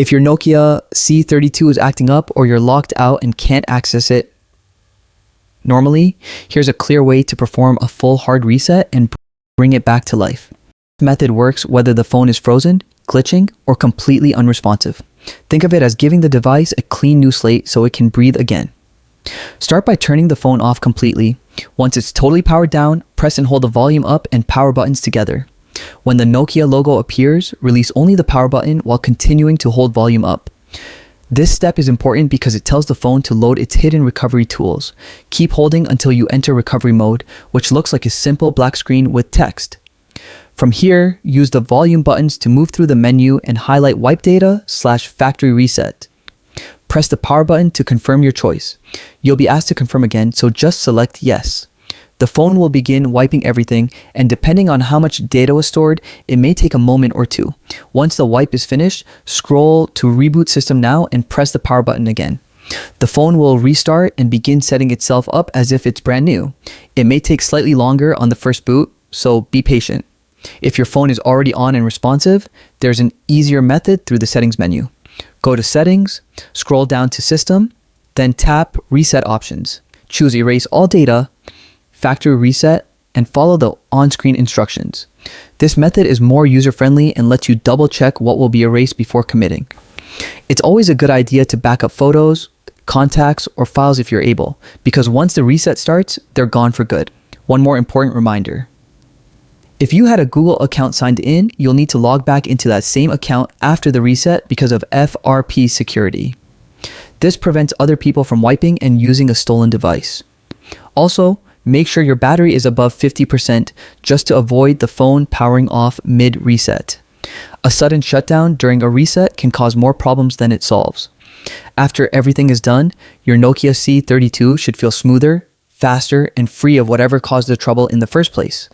If your Nokia C32 is acting up or you're locked out and can't access it normally, here's a clear way to perform a full hard reset and bring it back to life. This method works whether the phone is frozen, glitching, or completely unresponsive. Think of it as giving the device a clean new slate so it can breathe again. Start by turning the phone off completely. Once it's totally powered down, press and hold the volume up and power buttons together. When the Nokia logo appears, release only the power button while continuing to hold volume up. This step is important because it tells the phone to load its hidden recovery tools. Keep holding until you enter recovery mode, which looks like a simple black screen with text. From here, use the volume buttons to move through the menu and highlight wipe data/factory reset. Press the power button to confirm your choice. You'll be asked to confirm again, so just select yes. The phone will begin wiping everything, and depending on how much data was stored, it may take a moment or two. Once the wipe is finished, scroll to Reboot System Now and press the power button again. The phone will restart and begin setting itself up as if it's brand new. It may take slightly longer on the first boot, so be patient. If your phone is already on and responsive, there's an easier method through the settings menu. Go to Settings, scroll down to System, then tap Reset Options. Choose Erase All Data, Factory Reset, and follow the on-screen instructions. This method is more user-friendly and lets you double-check what will be erased before committing. It's always a good idea to back up photos, contacts, or files if you're able, because once the reset starts, they're gone for good. One more important reminder. If you had a Google account signed in, you'll need to log back into that same account after the reset because of FRP security. This prevents other people from wiping and using a stolen device. Also, make sure your battery is above 50% just to avoid the phone powering off mid-reset. A sudden shutdown during a reset can cause more problems than it solves. After everything is done, your Nokia C32 should feel smoother, faster, and free of whatever caused the trouble in the first place.